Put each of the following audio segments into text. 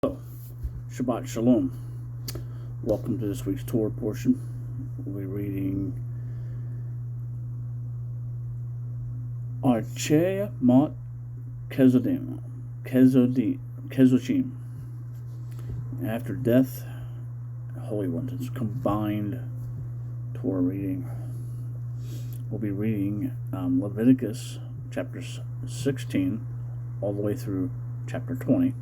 Shabbat Shalom. Welcome to this week's Torah portion. We'll be reading Acharci Mot-Kedoshim. After death, Holy Ones. It's combined Torah reading. We'll be reading Leviticus chapter 16 all the way through chapter 20.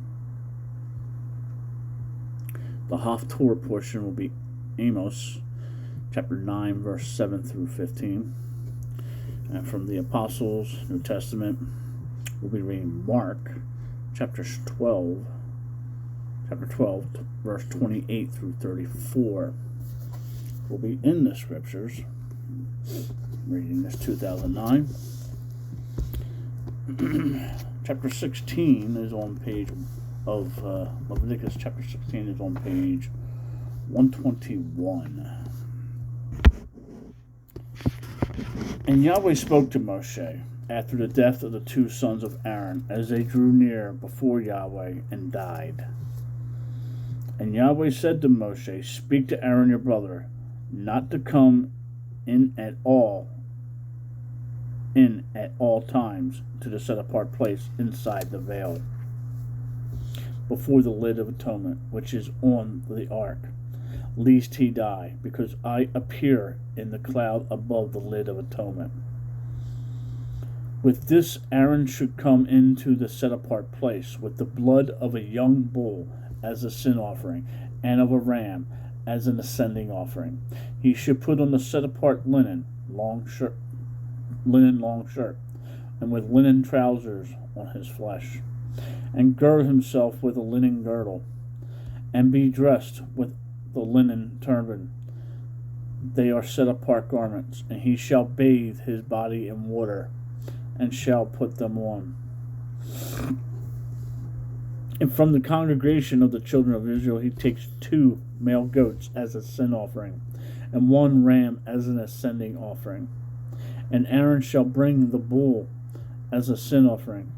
The Haftorah portion will be Amos, chapter 9, verse 7 through 15. And from the Apostles, New Testament, we'll be reading Mark, chapter 12, verse 28 through 34. We'll be in the Scriptures, reading this 2009. Chapter 16 is on page of Leviticus chapter 16 is on page 121. And Yahweh spoke to Moshe after the death of the two sons of Aaron, as they drew near before Yahweh and died. And Yahweh said to Moshe, "Speak to Aaron your brother, not to come in at all times to the set apart place inside the veil, before the lid of atonement, which is on the ark, lest he die, because I appear in the cloud above the lid of atonement. With this Aaron should come into the set-apart place with the blood of a young bull as a sin offering, and of a ram as an ascending offering. He should put on the set-apart linen long shirt, and with linen trousers on his flesh, and gird himself with a linen girdle, and be dressed with the linen turban. They are set apart garments, and he shall bathe his body in water, and shall put them on. And from the congregation of the children of Israel he takes 2 male goats as a sin offering, and 1 ram as an ascending offering. And Aaron shall bring the bull as a sin offering,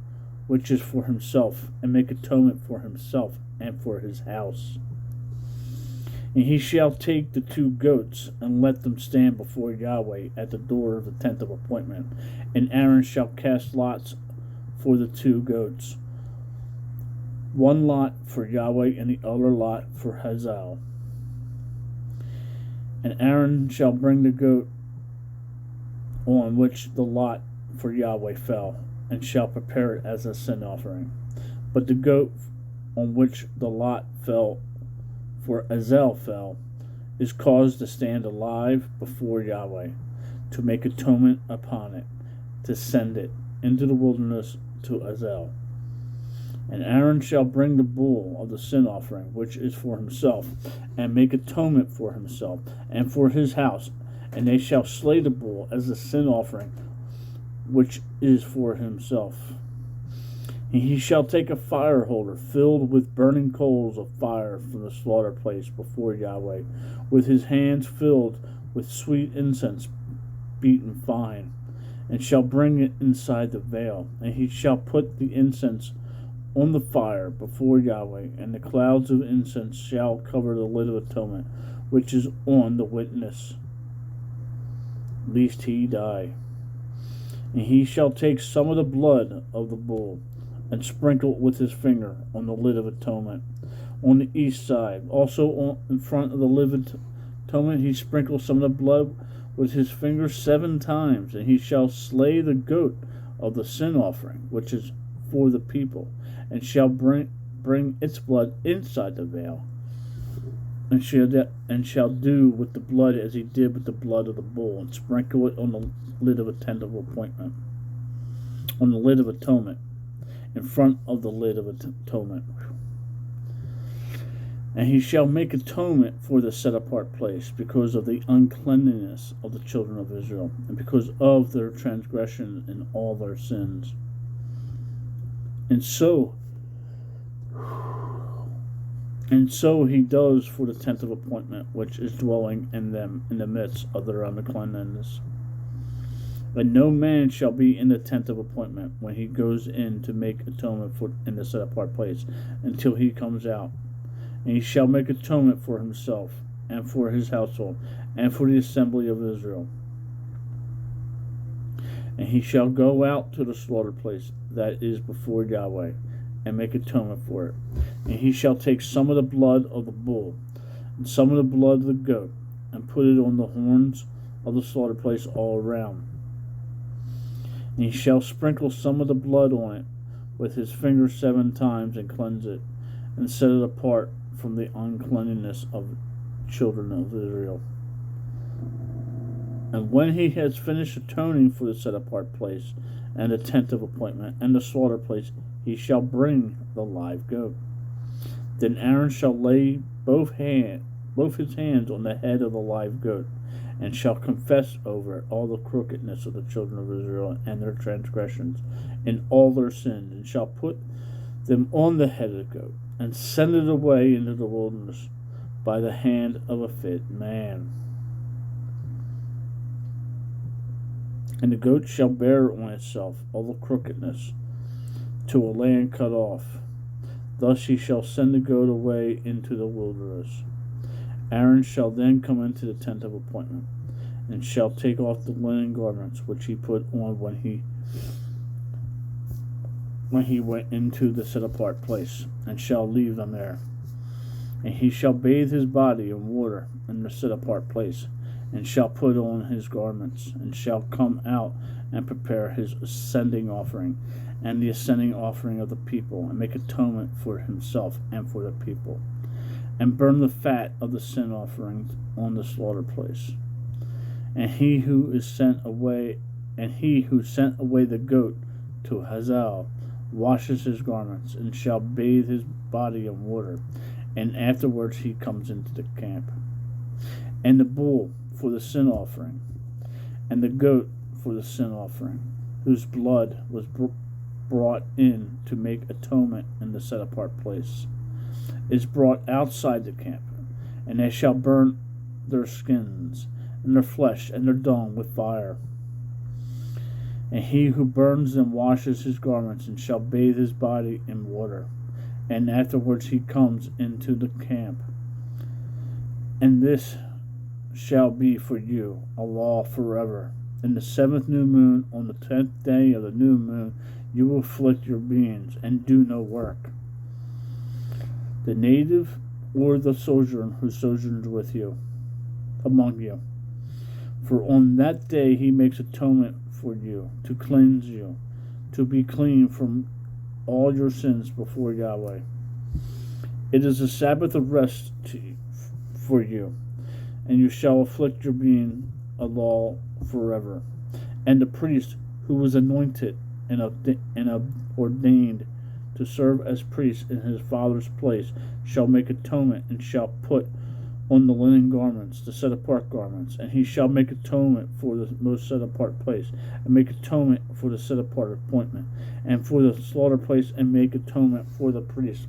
which is for himself, and make atonement for himself and for his house. And he shall take the 2 goats, and let them stand before Yahweh at the door of the tent of appointment. And Aaron shall cast lots for the 2 goats, 1 lot for Yahweh, and the other lot for Hazael. And Aaron shall bring the goat on which the lot for Yahweh fell, and shall prepare it as a sin offering. But the goat on which the lot fell for Hazael fell is caused to stand alive before Yahweh, to make atonement upon it, to send it into the wilderness to Hazael. And Aaron shall bring the bull of the sin offering, which is for himself, and make atonement for himself and for his house. And they shall slay the bull as a sin offering, which is for himself. And he shall take a fire holder filled with burning coals of fire from the slaughter place before Yahweh, with his hands filled with sweet incense beaten fine, and shall bring it inside the veil. And he shall put the incense on the fire before Yahweh, and the clouds of incense shall cover the lid of atonement, which is on the witness, lest he die. And he shall take some of the blood of the bull, and sprinkle it with his finger on the lid of atonement, on the east side. Also in front of the lid of atonement he sprinkles some of the blood with his finger 7 times. And he shall slay the goat of the sin offering, which is for the people, and shall bring its blood inside the veil, and shall do with the blood as he did with the blood of the bull, and sprinkle it on the lid of a tent of appointment, on the lid of atonement, in front of the lid of atonement. And he shall make atonement for the set-apart place, because of the uncleanness of the children of Israel, and because of their transgressions and all their sins. And so he does for the tent of appointment, which is dwelling in them in the midst of their uncleanness. And no man shall be in the tent of appointment when he goes in to make atonement for in the set apart place, until he comes out. And he shall make atonement for himself, and for his household, and for the assembly of Israel. And he shall go out to the slaughter place that is before Yahweh, and make atonement for it. And he shall take some of the blood of the bull, and some of the blood of the goat, and put it on the horns of the slaughter place all around. And he shall sprinkle some of the blood on it with his finger 7 times, and cleanse it, and set it apart from the uncleanness of children of Israel. And when he has finished atoning for the set apart place, and the tent of appointment, and the slaughter place, he shall bring the live goat. Then Aaron shall lay both his hands on the head of the live goat, and shall confess over it all the crookedness of the children of Israel, and their transgressions, and all their sins, and shall put them on the head of the goat, and send it away into the wilderness by the hand of a fit man. And the goat shall bear on itself all the crookedness to a land cut off. Thus he shall send the goat away into the wilderness. Aaron shall then come into the tent of appointment, and shall take off the linen garments which he put on when he went into the set apart place, and shall leave them there. And he shall bathe his body in water in the set apart place, and shall put on his garments, and shall come out and prepare his ascending offering, and the ascending offering of the people, and make atonement for himself and for the people, and burn the fat of the sin offering on the slaughter place. And he who sent away the goat to Hazal washes his garments, and shall bathe his body in water, and afterwards he comes into the camp. And the bull for the sin offering, and the goat for the sin offering, whose blood was brought in to make atonement in the set apart place, is brought outside the camp, and they shall burn their skins, and their flesh, and their dung with fire. And he who burns them washes his garments, and shall bathe his body in water, and afterwards he comes into the camp. And this shall be for you a law forever. In the 7th new moon, on the 10th day of the new moon, you will afflict your beings, and do no work. The native or the sojourner who sojourns with you, among you. For on that day he makes atonement for you, to cleanse you, to be clean from all your sins before Yahweh. It is a Sabbath of rest for you, and you shall afflict your being a law forever. And the priest who was anointed and ordained to serve as priest in his father's place shall make atonement, and shall put on the linen garments, the set apart garments, and he shall make atonement for the most set apart place, and make atonement for the set apart appointment, and for the slaughter place, and make atonement for the priest,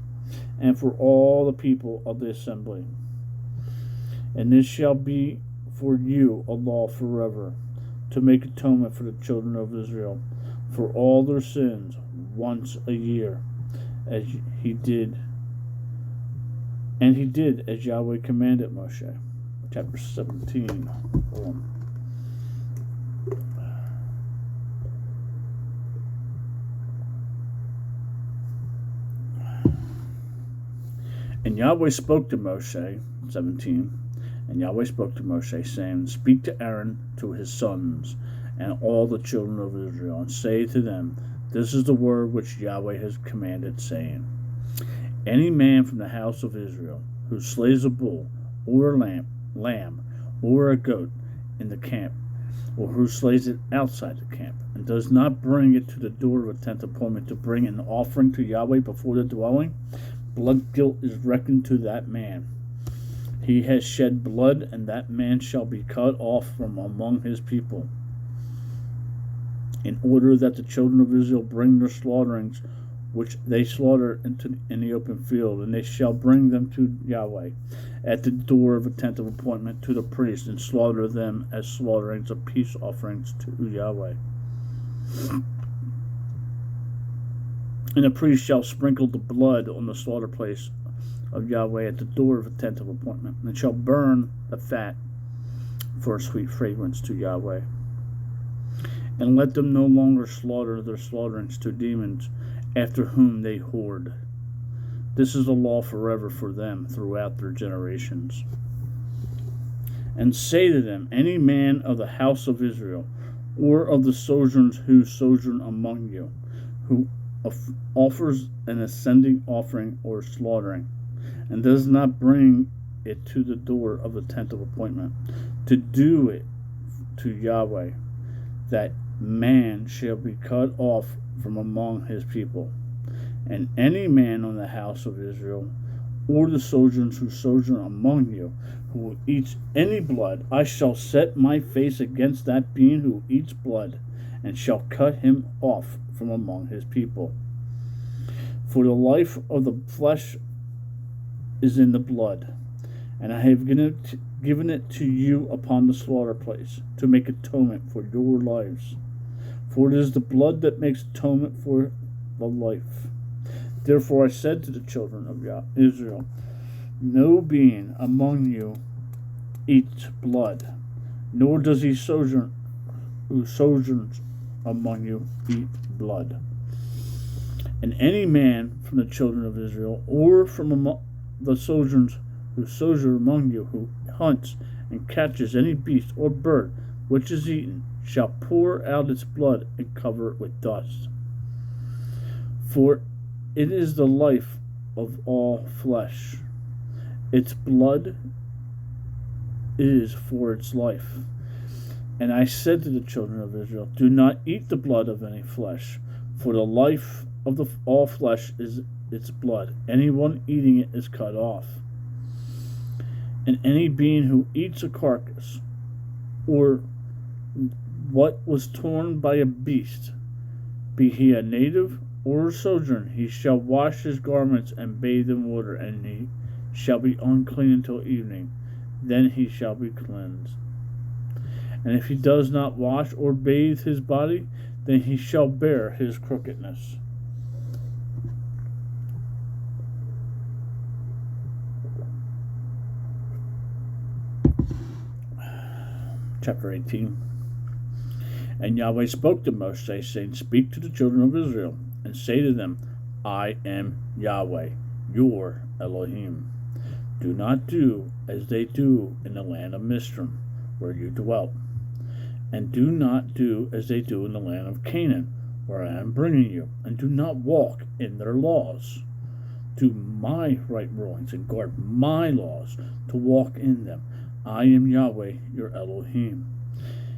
and for all the people of the assembly. And this shall be for you a law forever, to make atonement for the children of Israel for all their sins once a year, as he did. And he did as Yahweh commanded Moshe. Chapter 17. And Yahweh spoke to Moshe, 17. And Yahweh spoke to Moshe, saying, Speak to Aaron, to his sons, and all the children of Israel, and say to them, This is the word which Yahweh has commanded, saying, Any man from the house of Israel who slays a bull, or a lamb, or a goat in the camp, or who slays it outside the camp, and does not bring it to the door of a tent appointment to bring an offering to Yahweh before the dwelling, blood guilt is reckoned to that man. He has shed blood, and that man shall be cut off from among his people, in order that the children of Israel bring their slaughterings which they slaughter in the open field, and they shall bring them to Yahweh. at the door of a tent of appointment to the priest, and slaughter them as slaughterings of peace offerings to Yahweh. And the priest shall sprinkle the blood on the slaughter place of Yahweh at the door of a tent of appointment, and shall burn the fat for a sweet fragrance to Yahweh. And let them no longer slaughter their slaughterings to demons after whom they whored. This is a law forever for them throughout their generations. And say to them, any man of the house of Israel, or of the sojourners who sojourn among you, who offers an ascending offering or slaughtering, and does not bring it to the door of the tent of appointment, to do it to Yahweh, that man shall be cut off from among his people. And any man on the house of Israel, or the sojourners who sojourn among you, who eats any blood, I shall set my face against that being who eats blood, and shall cut him off from among his people. For the life of the flesh is in the blood, and I have given it to you upon the slaughter place, to make atonement for your lives. For it is the blood that makes atonement for the life. Therefore I said to the children of Israel, no being among you eats blood, nor does he who sojourns among you eat blood. And any man from the children of Israel, or from among the sojourners who sojourn among you, who hunts and catches any beast or bird which is eaten, shall pour out its blood and cover it with dust. For it is the life of all flesh. Its blood is for its life. And I said to the children of Israel, do not eat the blood of any flesh, for the life of all flesh is its blood. Anyone eating it is cut off. And any being who eats a carcass, or what was torn by a beast, be he a native or a sojourner, he shall wash his garments and bathe in water, and he shall be unclean until evening. Then he shall be cleansed. And if he does not wash or bathe his body, then he shall bear his crookedness. Chapter 18. And Yahweh spoke to Moshe, saying, speak to the children of Israel, and say to them, I am Yahweh, your Elohim. Do not do as they do in the land of Mizraim, where you dwelt, and do not do as they do in the land of Canaan, where I am bringing you, and do not walk in their laws. Do my right rulings and guard my laws, to walk in them. I am Yahweh, your Elohim.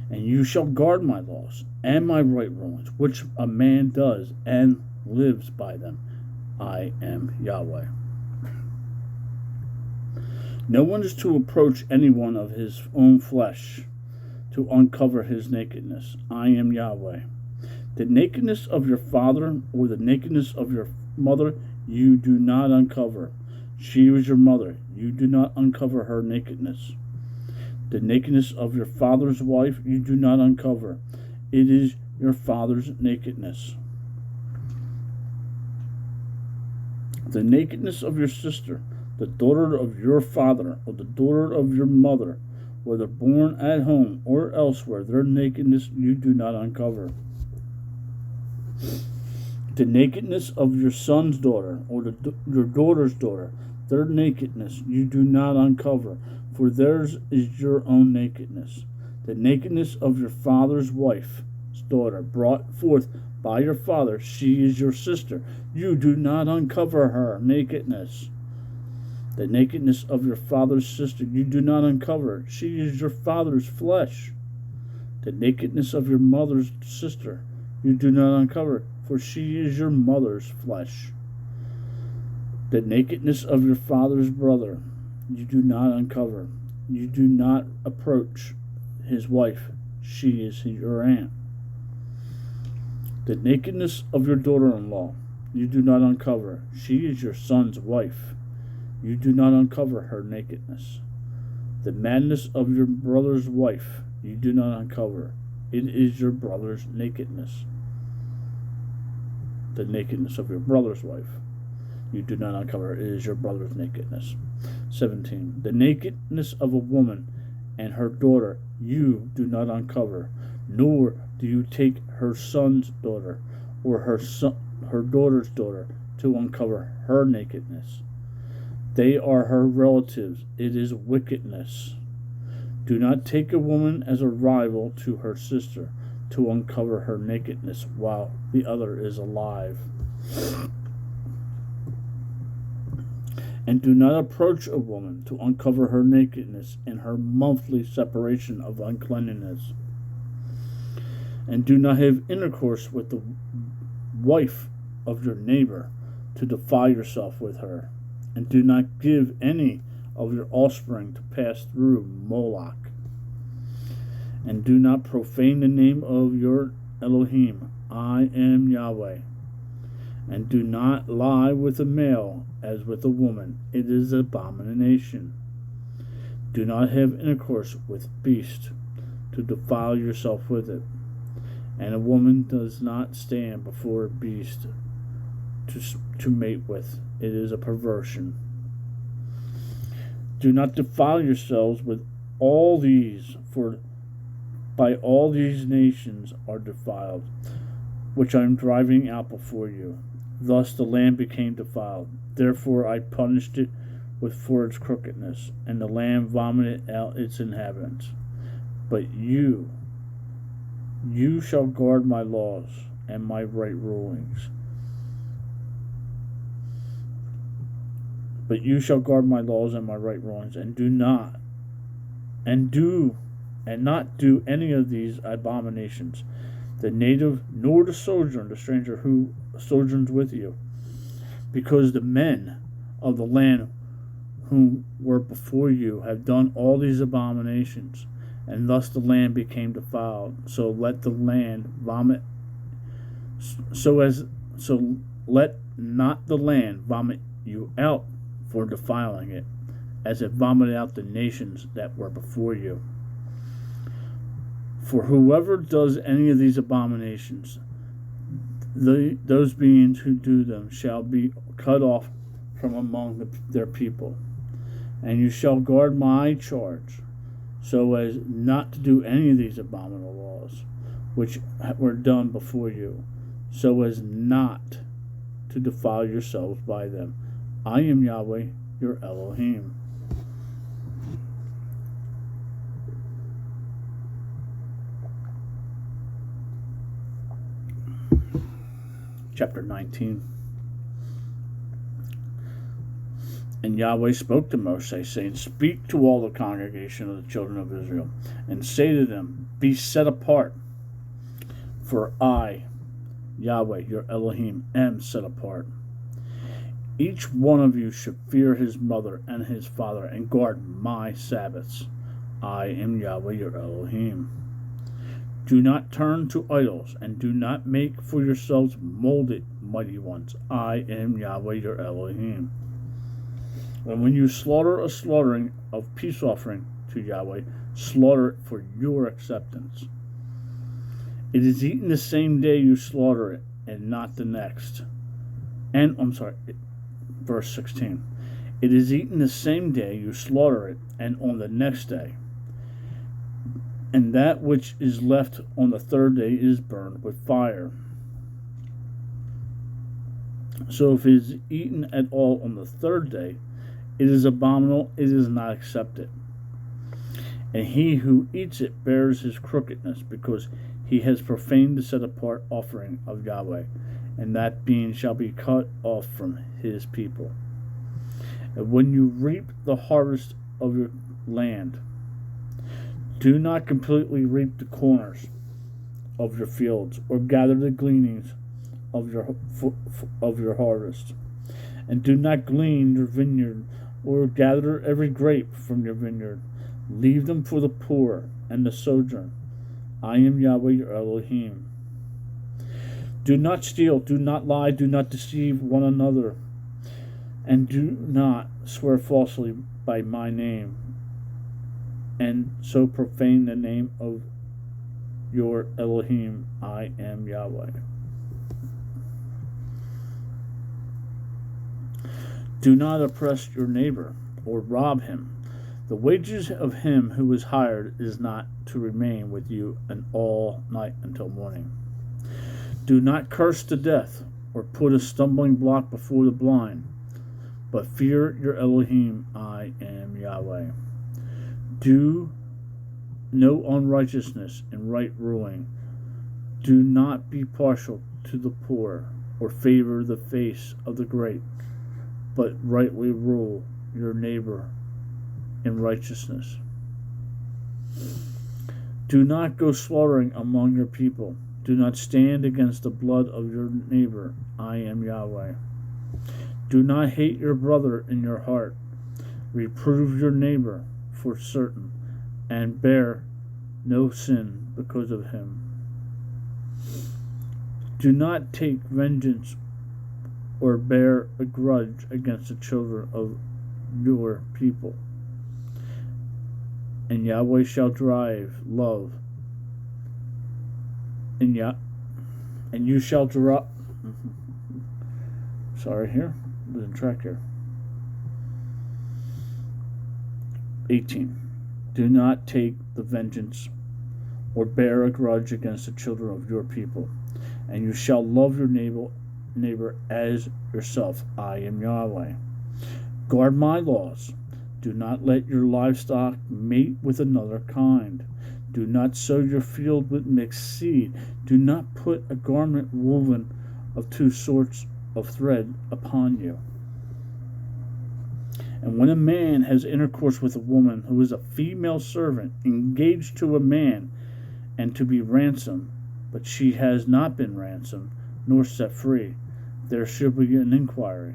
And you shall guard my laws and my right rulings, which a man does and lives by them. I am Yahweh. No one is to approach anyone of his own flesh to uncover his nakedness. I am Yahweh. The nakedness of your father or the nakedness of your mother you do not uncover. She was your mother. You do not uncover her nakedness. The nakedness of your father's wife you do not uncover. It is your father's nakedness. The nakedness of your sister, the daughter of your father, or the daughter of your mother, whether born at home or elsewhere, their nakedness you do not uncover. The nakedness of your son's daughter, or your daughter's daughter, their nakedness you do not uncover, for theirs is your own nakedness. The nakedness of your father's wife's daughter, brought forth by your father, she is your sister. You do not uncover her nakedness. The nakedness of your father's sister you do not uncover. She is your father's flesh. The nakedness of your mother's sister you do not uncover, for she is your mother's flesh. The nakedness of your father's brother you do not uncover. You do not approach his wife. She is your aunt. The nakedness of your daughter-in-law you do not uncover. She is your son's wife. you do not uncover her nakedness. The madness of your brother's wife you do not uncover. It is your brother's nakedness. The nakedness of your brother's wife you do not uncover. It is your brother's nakedness. 17. The nakedness of a woman and her daughter you do not uncover, nor do you take her son's daughter or her daughter's daughter to uncover her nakedness. They are her relatives. It is wickedness. Do not take a woman as a rival to her sister to uncover her nakedness while the other is alive. And do not approach a woman to uncover her nakedness in her monthly separation of uncleanness. And do not have intercourse with the wife of your neighbor to defile yourself with her. And do not give any of your offspring to pass through Moloch. And do not profane the name of your Elohim. I am Yahweh. And do not lie with a male as with a woman. It is an abomination. Do not have intercourse with beast to defile yourself with it. And a woman does not stand before a beast to mate with. It is a perversion. Do not defile yourselves with all these, for by all these nations are defiled, which I am driving out before you. Thus the land became defiled. Therefore I punished it for its crookedness, and the land vomited out its inhabitants. But you shall guard my laws and my right rulings. But you shall guard my laws and my right rulings, and not do any of these abominations, the native nor the sojourner, the stranger who sojourns with you, because the men of the land who were before you have done all these abominations, and thus the land became defiled. So let the land vomit. So let not the land vomit you out for defiling it, as it vomited out the nations that were before you. For whoever does any of these abominations, those beings who do them shall be cut off from among their people. And you shall guard my charge, so as not to do any of these abominable laws, which were done before you, so as not to defile yourselves by them. I am Yahweh, your Elohim. Chapter 19. And Yahweh spoke to Moshe, saying, Speak to all the congregation of the children of Israel, and say to them, Be set apart, for I, Yahweh, your Elohim, am set apart. Each one of you should fear his mother and his father, and guard my Sabbaths. I am Yahweh, your Elohim. Do not turn to idols, and do not make for yourselves molded mighty ones. I am Yahweh, your Elohim. And when you slaughter a slaughtering of peace offering to Yahweh, slaughter it for your acceptance. It is eaten the same day you slaughter it, and not the next. Verse 16. It is eaten the same day you slaughter it, and on the next day. And that which is left on the third day is burned with fire. So if it is eaten at all on the third day, it is abominable, it is not accepted. And he who eats it bears his crookedness, because he has profaned the set apart offering of Yahweh, and that being shall be cut off from his people. And when you reap the harvest of your land, do not completely reap the corners of your fields, or gather the gleanings of your harvest. And do not glean your vineyard, or gather every grape from your vineyard. Leave them for the poor and the sojourn. I am Yahweh your Elohim. Do not steal, do not lie, do not deceive one another. And do not swear falsely by my name, and so profane the name of your Elohim. I am Yahweh. Do not oppress your neighbor or rob him. The wages of him who is hired is not to remain with you all night until morning. Do not curse to death or put a stumbling block before the blind, but fear your Elohim. I am Yahweh. Do no unrighteousness in right ruling. Do not be partial to the poor or favor the face of the great, but rightly rule your neighbor in righteousness. Do not go slaughtering among your people. Do not stand against the blood of your neighbor. I am Yahweh. Do not hate your brother in your heart. Reprove your neighbor for certain, and bear no sin because of him. Do not take vengeance or bear a grudge against the children of your people. And Yahweh shall drive love, and you shall drop. Sorry, here, losing track here. 18. Do not take the vengeance or bear a grudge against the children of your people, and you shall love your neighbor as yourself. I am Yahweh. Guard my laws. Do not let your livestock mate with another kind. Do not sow your field with mixed seed. Do not put a garment woven of two sorts of thread upon you. And when a man has intercourse with a woman who is a female servant engaged to a man and to be ransomed, but she has not been ransomed nor set free, there shall be an inquiry.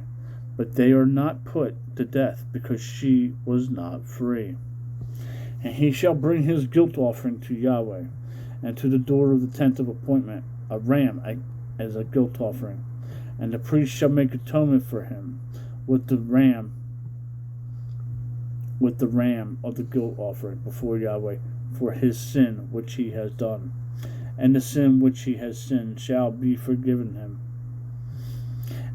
But they are not put to death, because she was not free. And he shall bring his guilt offering to Yahweh, and to the door of the tent of appointment, a ram as a guilt offering. And the priest shall make atonement for him with the ram of the guilt offering before Yahweh for his sin which he has done. And the sin which he has sinned shall be forgiven him.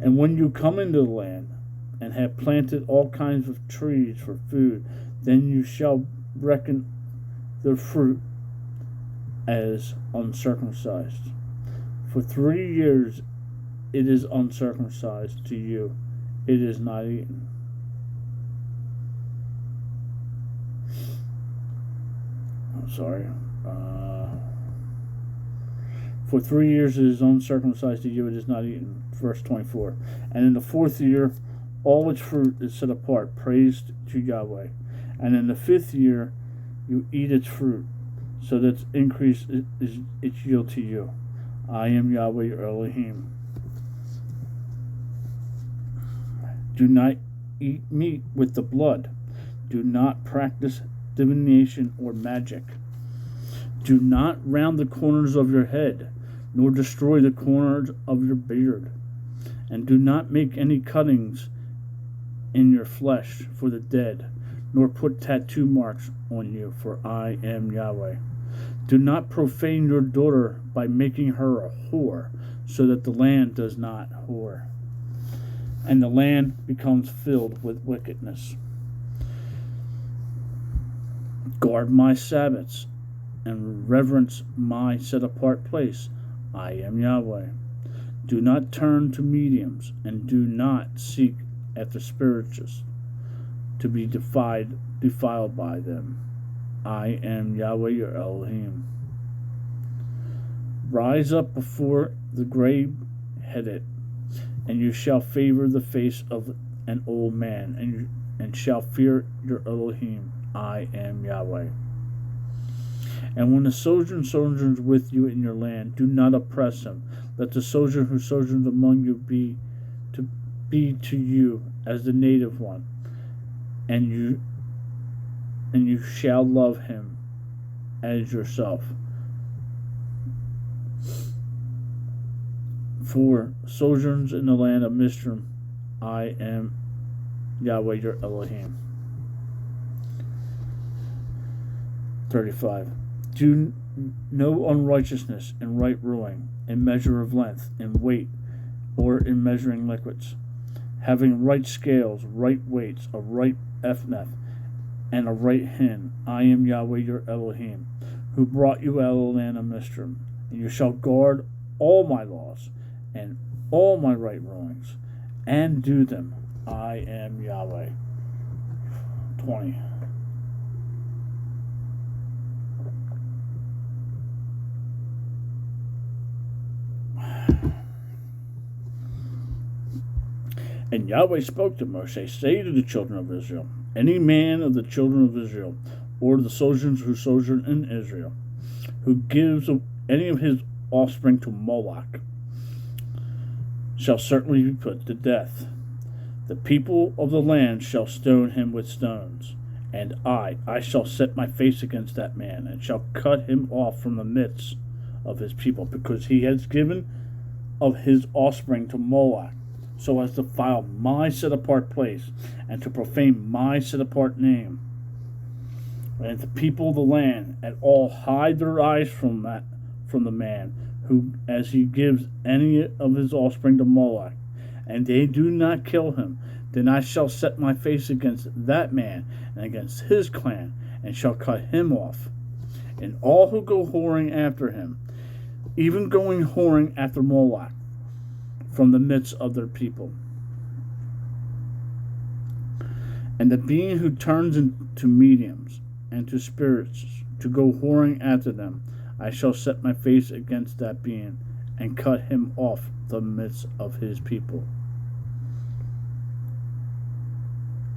And when you come into the land, and have planted all kinds of trees for food, then you shall reckon their fruit as uncircumcised. For 3 years it is uncircumcised to you, it is not eaten. I'm sorry. For 3 years it is uncircumcised to you, it is not eaten. Verse 24. And in the 4th year, all its fruit is set apart, praised to Yahweh. And in the 5th year, you eat its fruit, so that its increase is its yield to you. I am Yahweh your Elohim. Do not eat meat with the blood. Do not practice divination or magic. Do not round the corners of your head, nor destroy the corners of your beard. And do not make any cuttings in your flesh for the dead, nor put tattoo marks on you, for I am Yahweh. Do not profane your daughter by making her a whore, so that the land does not whore, and the land becomes filled with wickedness. Guard my Sabbaths, and reverence my set-apart place. I am Yahweh. Do not turn to mediums, and do not seek after spiritists to be defiled by them. I am Yahweh your Elohim. Rise up before the gray-headed, and you shall favor the face of an old man, and shall fear your Elohim. I am Yahweh. And when the sojourner sojourns with you in your land, do not oppress him. Let the sojourner who sojourns among you be to you as the native one, and you shall love him as yourself. For sojourns in the land of Mizraim, I am Yahweh your Elohim. 35. Do no unrighteousness in right ruling, in measure of length, in weight, or in measuring liquids, having right scales, right weights, a right ephah, and a right hin. I am Yahweh your Elohim, who brought you out of the land of Mizraim. And you shall guard all my laws and all my right rulings, and do them. I am Yahweh. 20. And Yahweh spoke to Moshe, say to the children of Israel, any man of the children of Israel, or the sojourners who sojourn in Israel, who gives any of his offspring to Moloch, shall certainly be put to death. The people of the land shall stone him with stones. And I shall set my face against that man, and shall cut him off from the midst of his people, because he has given of his offspring to Moloch, so as to defile my set-apart place, and to profane my set-apart name. And the people of the land at all hide their eyes from the man, who, as he gives any of his offspring to Moloch, and they do not kill him, then I shall set my face against that man, and against his clan, and shall cut him off. And all who go whoring after him, even going whoring after Moloch, from the midst of their people. And the being who turns into mediums and to spirits to go whoring after them, I shall set my face against that being, and cut him off the midst of his people.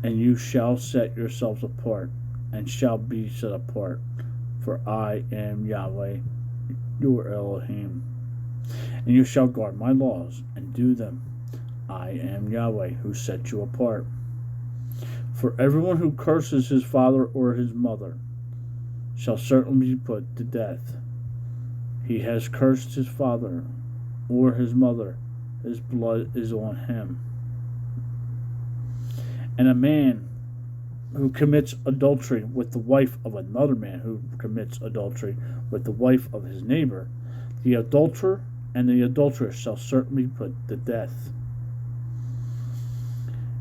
And you shall set yourselves apart, and shall be set apart, for I am Yahweh your Elohim. And you shall guard my laws, and do them. I am Yahweh, who set you apart. For everyone who curses his father or his mother shall certainly be put to death. He has cursed his father or his mother, his blood is on him. And a man who commits adultery with the wife of another man who commits adultery with the wife of his neighbor, the adulterer and the adulteress shall certainly be put to death.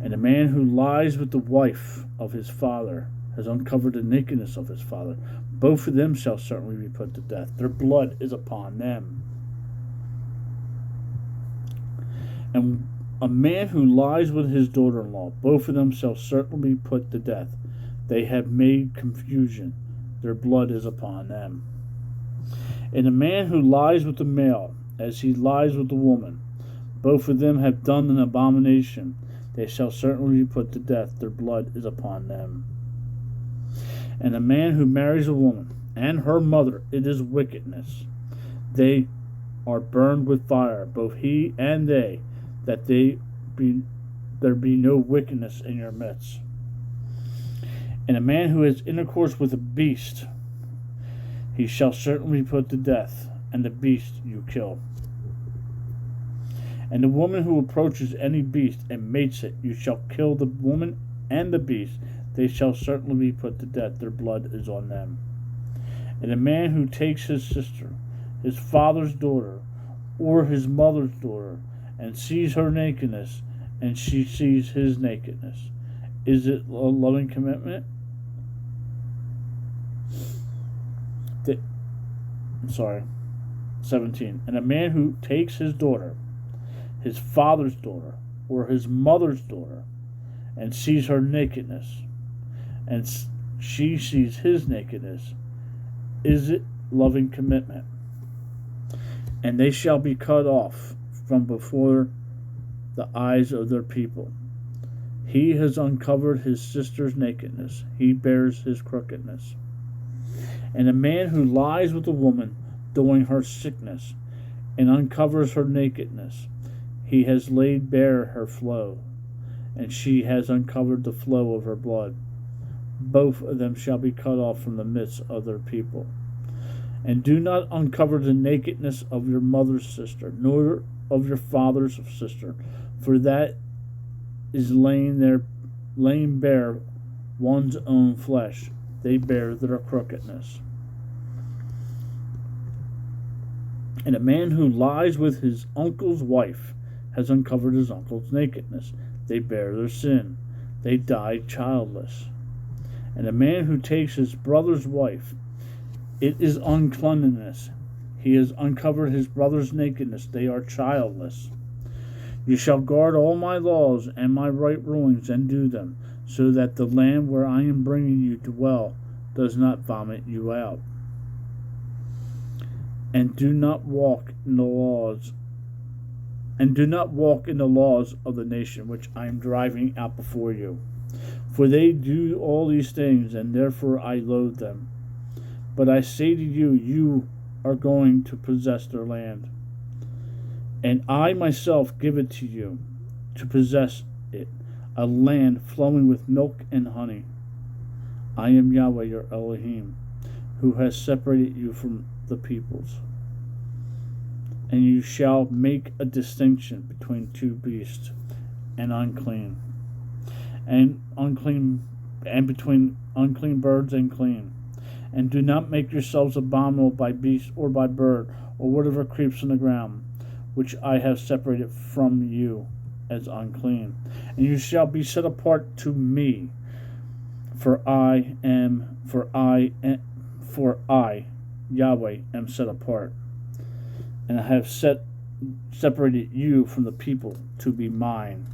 And a man who lies with the wife of his father has uncovered the nakedness of his father. Both of them shall certainly be put to death. Their blood is upon them. And a man who lies with his daughter-in-law, both of them shall certainly be put to death. They have made confusion. Their blood is upon them. And a man who lies with the male, as he lies with the woman, both of them have done an abomination. They shall certainly be put to death. Their blood is upon them. And a man who marries a woman, and her mother, it is wickedness. They are burned with fire, both he and they, that there be no wickedness in your midst. And a man who has intercourse with a beast, he shall certainly be put to death, and the beast you kill. And the woman who approaches any beast and mates it, you shall kill the woman and the beast. They shall certainly be put to death. Their blood is on them. And a man who takes his sister, his father's daughter, or his mother's daughter, and sees her nakedness, and she sees his nakedness, is it a loving commitment? 17. And a man who takes his daughter, his father's daughter, or his mother's daughter, and sees her nakedness, and she sees his nakedness, is it loving commitment? And they shall be cut off from before the eyes of their people. He has uncovered his sister's nakedness. He bears his crookedness. And a man who lies with a woman doing her sickness, and uncovers her nakedness, he has laid bare her flow, and she has uncovered the flow of her blood. Both of them shall be cut off from the midst of their people. And do not uncover the nakedness of your mother's sister, nor of your father's sister, for that is laying there laying bare one's own flesh, they bear their crookedness. And a man who lies with his uncle's wife has uncovered his uncle's nakedness. They bear their sin. They die childless. And a man who takes his brother's wife, it is uncleanness. He has uncovered his brother's nakedness. They are childless. You shall guard all my laws and my right rulings and do them, so that the land where I am bringing you to dwell does not vomit you out. And do not walk in the laws of the nation which I am driving out before you. For they do all these things, and therefore I loathe them. But I say to you, you are going to possess their land. And I myself give it to you to possess it, a land flowing with milk and honey. I am Yahweh your Elohim, who has separated you from the peoples. And you shall make a distinction between two beasts and unclean, and between unclean birds and clean. And do not make yourselves abominable by beast or by bird or whatever creeps on the ground, which I have separated from you as unclean. And you shall be set apart to me, for I, Yahweh, am set apart. And I have separated you from the people to be mine.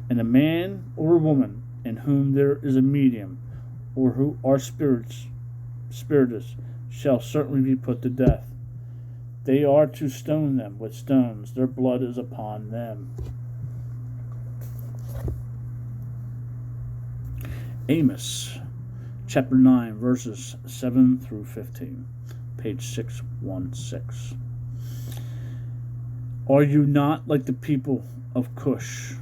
And a man or a woman in whom there is a medium, or who are spirituous, shall certainly be put to death. They are to stone them with stones. Their blood is upon them. Amos, chapter 9, verses 7 through 15, page 616. Are you not like the people of Cush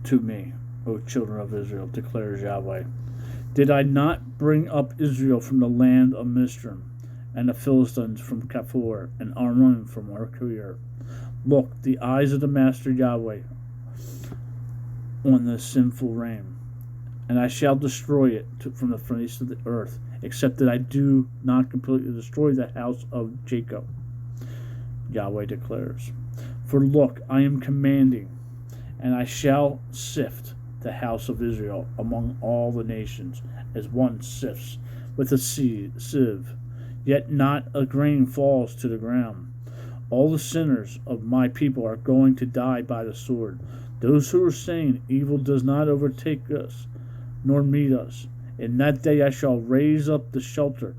to me, O children of Israel, declares Yahweh? Did I not bring up Israel from the land of Mizraim, and the Philistines from Kaphor, and Ammon from Arquir? Look, the eyes of the Master Yahweh on the sinful reign, and I shall destroy it from the face of the earth, except that I do not completely destroy the house of Jacob, Yahweh declares. For look, I am commanding, and I shall sift the house of Israel among all the nations, as one sifts with a sieve, yet not a grain falls to the ground. All the sinners of my people are going to die by the sword. Those who are saying, evil does not overtake us, nor meet us. In that day I shall raise up the shelter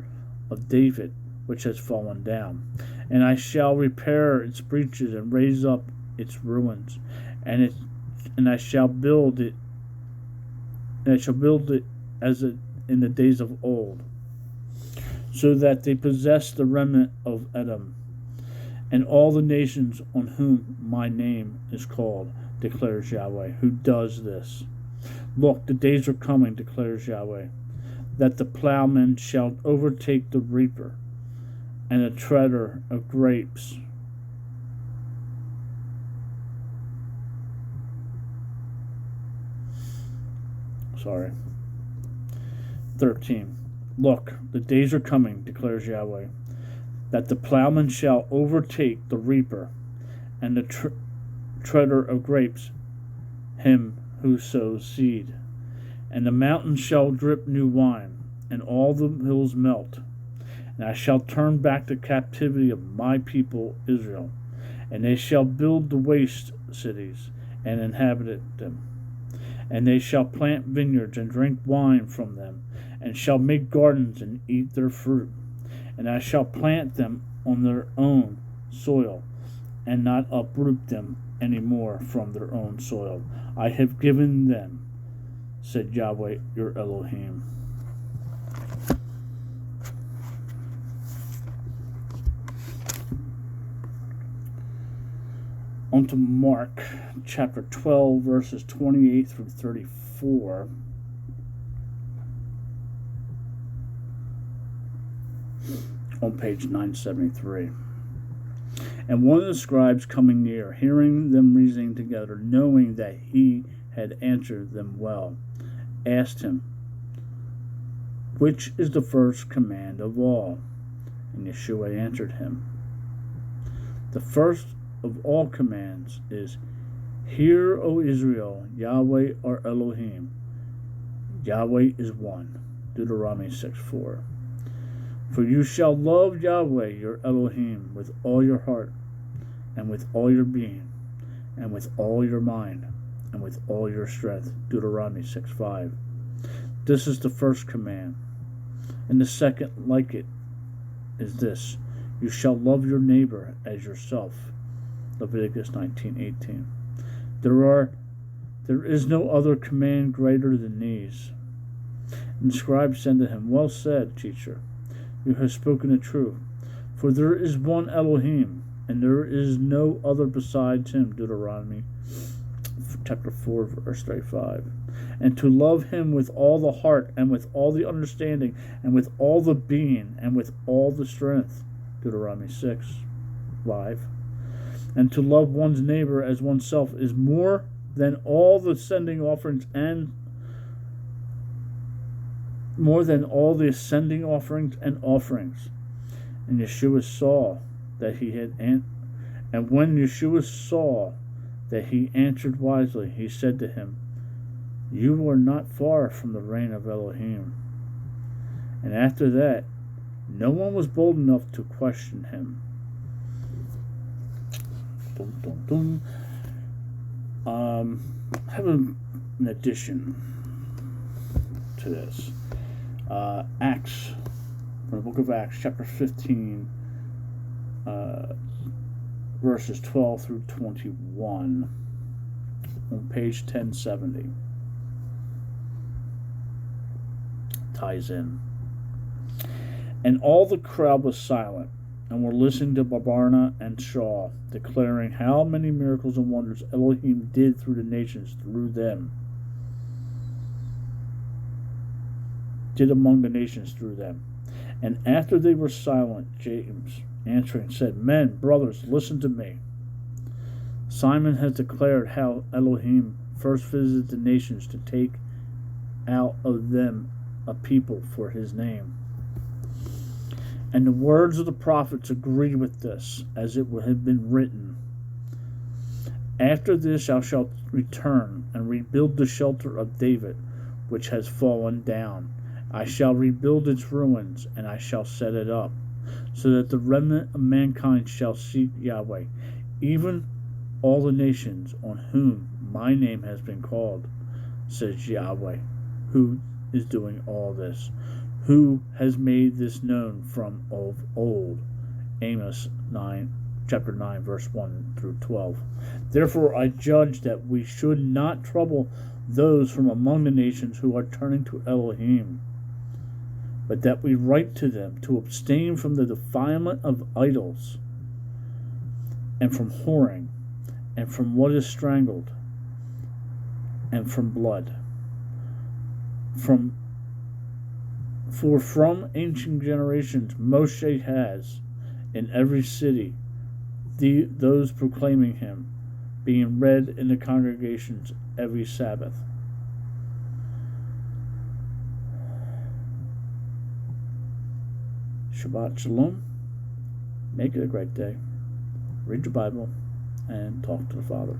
of David, which has fallen down, and I shall repair its breaches and raise up its ruins, and I shall build it, as in the days of old, so that they possess the remnant of Edom, and all the nations on whom my name is called, declares Yahweh, who does this. Look, the days are coming, declares Yahweh, that the plowman shall overtake the reaper, and a treader of grapes. Sorry. 13. Look, the days are coming, declares Yahweh, that the plowman shall overtake the reaper, and the treader of grapes, him who sows seed. And the mountains shall drip new wine, and all the hills melt. And I shall turn back the captivity of my people Israel, and they shall build the waste cities, and inhabit them. And they shall plant vineyards, and drink wine from them, and shall make gardens, and eat their fruit. And I shall plant them on their own soil, and not uproot them any more from their own soil. I have given them, said Yahweh your Elohim. On to Mark chapter 12, verses 28 through 34. On page 973. And one of the scribes coming near, hearing them reasoning together, knowing that he had answered them well, asked him, which is the first command of all? And Yeshua answered him, the first of all commands is, Hear, O Israel, Yahweh our Elohim, Yahweh is one. Deuteronomy 6:4. For you shall love Yahweh your Elohim with all your heart, and with all your being, and with all your mind, and with all your strength. Deuteronomy 6:5. This is the first command. And the second like it is this, you shall love your neighbor as yourself. Leviticus 19:18. There is no other command greater than these. And the scribe said to him, Well said, teacher, you have spoken the truth. For there is one Elohim, and there is no other besides him. Deuteronomy chapter 4, verse 35. And to love him with all the heart, and with all the understanding, and with all the being, and with all the strength. Deuteronomy 6:5. And to love one's neighbor as oneself is more than all the ascending offerings and offerings. And Yeshua saw that he had and when Yeshua saw that he answered wisely, he said to him, You are not far from the reign of Elohim. And after that, no one was bold enough to question him. I have an addition to this. Acts, from the book of Acts, chapter 15, verses 12 through 21, on page 1070. Ties in. And all the crowd was silent, and were listening to Barbarna and Shaw, declaring how many miracles and wonders Elohim did through the nations through them. Did among the nations through them. And after they were silent, James, answering, said, Men, brothers, listen to me. Simon has declared how Elohim first visited the nations to take out of them a people for his name. And the words of the prophets agree with this, as it would have been written. After this I shall return and rebuild the shelter of David, which has fallen down. I shall rebuild its ruins, and I shall set it up, so that the remnant of mankind shall seek Yahweh, even all the nations on whom my name has been called, says Yahweh, who is doing all this, who has made this known from of old. Amos 9, chapter 9, verse 1 through 12. Therefore I judge that we should not trouble those from among the nations who are turning to Elohim, but that we write to them to abstain from the defilement of idols, and from whoring, and from what is strangled, and from blood. For from ancient generations Moshe has, in every city, those proclaiming him, being read in the congregations every Sabbath. Shabbat Shalom. Make it a great day. Read your Bible and talk to the Father.